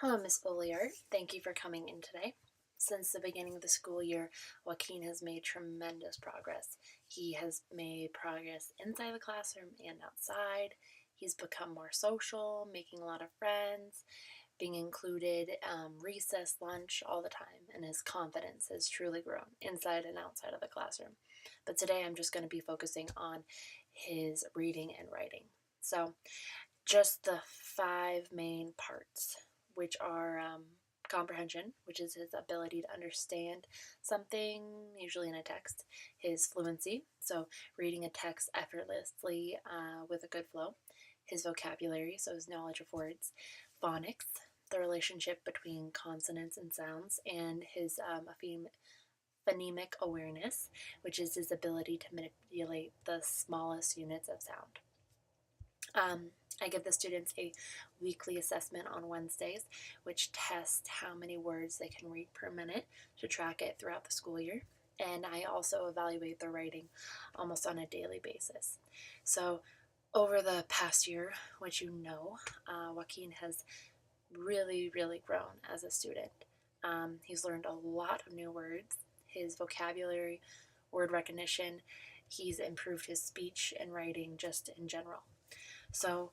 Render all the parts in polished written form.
Hello, Miss Bolliard. Thank you for coming in today. Since the beginning of the school year, Joaquin has made tremendous progress. He has made progress inside the classroom and outside. He's become more social, making a lot of friends, being included, recess, lunch, all the time, and his confidence has truly grown inside and outside of the classroom. But today I'm just going to be focusing on his reading and writing. So, just the five main parts, which are comprehension, which is his ability to understand something, usually in a text, his fluency, so reading a text effortlessly with a good flow, his vocabulary, so his knowledge of words, phonics, the relationship between consonants and sounds, and his phonemic awareness, which is his ability to manipulate the smallest units of sound. I give the students a weekly assessment on Wednesdays, which tests how many words they can read per minute to track it throughout the school year. And I also evaluate their writing almost on a daily basis. So, over the past year, which Joaquin has really grown as a student. He's learned a lot of new words, his vocabulary, word recognition, he's improved his speech and writing just in general. So,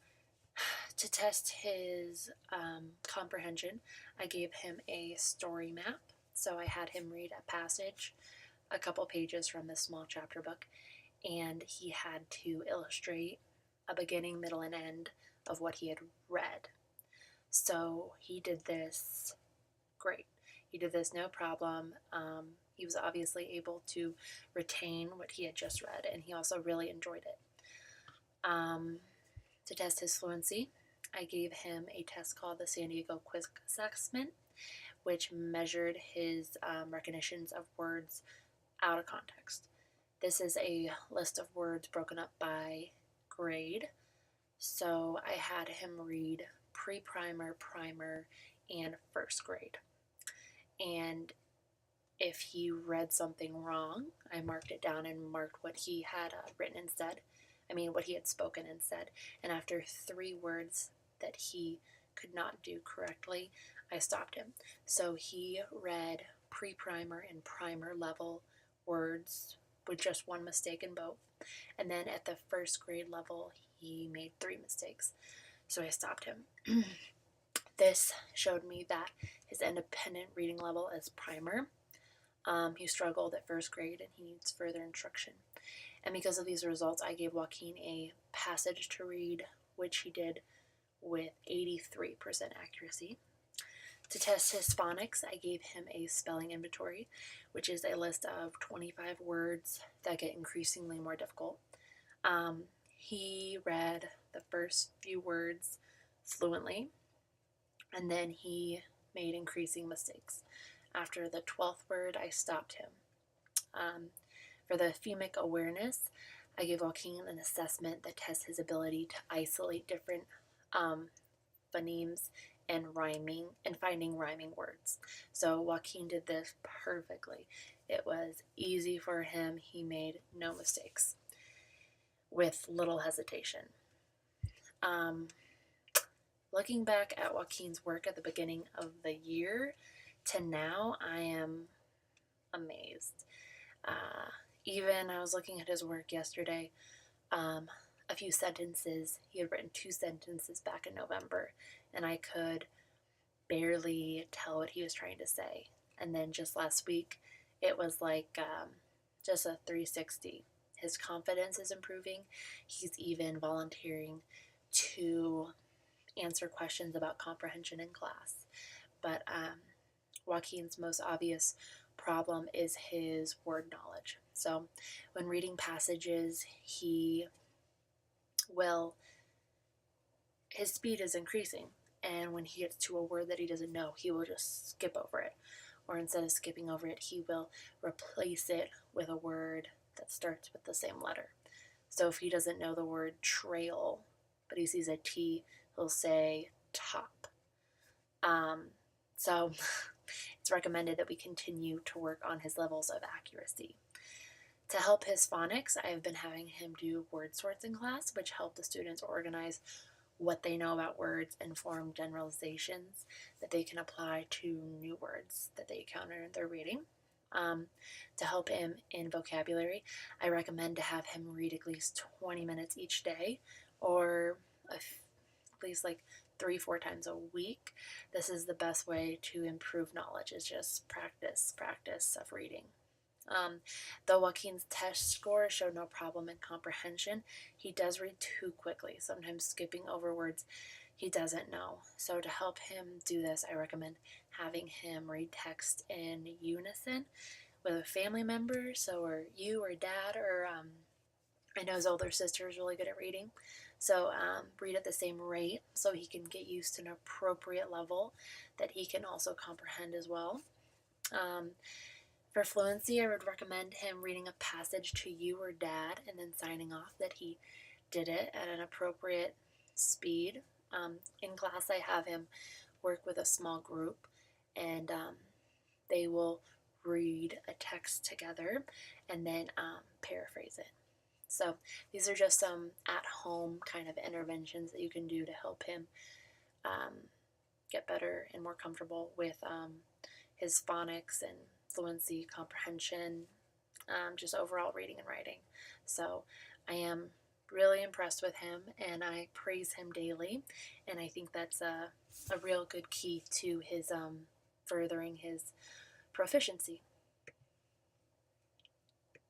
to test his comprehension, I gave him a story map. So, I had him read a passage, a couple pages from this small chapter book, and he had to illustrate a beginning, middle, and end of what he had read. So, he did this great. He did this no problem. He was obviously able to retain what he had just read, and he also really enjoyed it. To test his fluency, I gave him a test called the San Diego Quiz Assessment, which measured his recognitions of words out of context. This is a list of words broken up by grade. So I had him read pre-primer, primer, and first grade. And if he read something wrong, I marked it down and marked what he had written instead. What he had spoken and said. And after 3 words that he could not do correctly, I stopped him. So he read pre primer and primer level words with just 1 mistake in both. And then at the first grade level, he made 3 mistakes. So I stopped him. This showed me that his independent reading level is primer. He struggled at first grade and he needs further instruction. And because of these results, I gave Joaquin a passage to read, which he did with 83% accuracy. To test his phonics, I gave him a spelling inventory, which is a list of 25 words that get increasingly more difficult. He read the first few words fluently, and then he made increasing mistakes. After the 12th word, I stopped him. For the phonemic awareness, I gave Joaquin an assessment that tests his ability to isolate different phonemes and finding rhyming words. So Joaquin did this perfectly. It was easy for him. He made no mistakes with little hesitation. Looking back at Joaquin's work at the beginning of the year to now, I am amazed. Even I was looking at his work yesterday, a few sentences. He had written 2 sentences back in November, and I could barely tell what he was trying to say. And then just last week, it was like just a 360. His confidence is improving. He's even volunteering to answer questions about comprehension in class. But Joaquin's most obvious problem is his word knowledge. So when reading passages, his speed is increasing. And when he gets to a word that he doesn't know, he will just skip over it. Or instead of skipping over it, he will replace it with a word that starts with the same letter. So if he doesn't know the word trail, but he sees a T, he'll say top. So it's recommended that we continue to work on his levels of accuracy. To help his phonics, I have been having him do word sorts in class, which help the students organize what they know about words and form generalizations that they can apply to new words that they encounter in their reading. Um, to help him in vocabulary, I recommend to have him read at least 20 minutes each day, or at least like 3-4 times a week. This is the best way to improve knowledge, is just practice of reading. Um, though Joaquin's test score showed no problem in comprehension, he does read too quickly, sometimes skipping over words he doesn't know. So, to help him do this, I recommend having him read text in unison with a family member, so or you or dad, or I know his older sister is really good at reading. So read at the same rate so he can get used to an appropriate level that he can also comprehend as well. Um, for fluency, I would recommend him reading a passage to you or dad and then signing off that he did it at an appropriate speed. In class, I have him work with a small group, and they will read a text together and then paraphrase it. So these are just some at-home kind of interventions that you can do to help him um, get better and more comfortable with his phonics and fluency, comprehension, just overall reading and writing. So I am really impressed with him, and I praise him daily, and I think that's a real good key to his furthering his proficiency.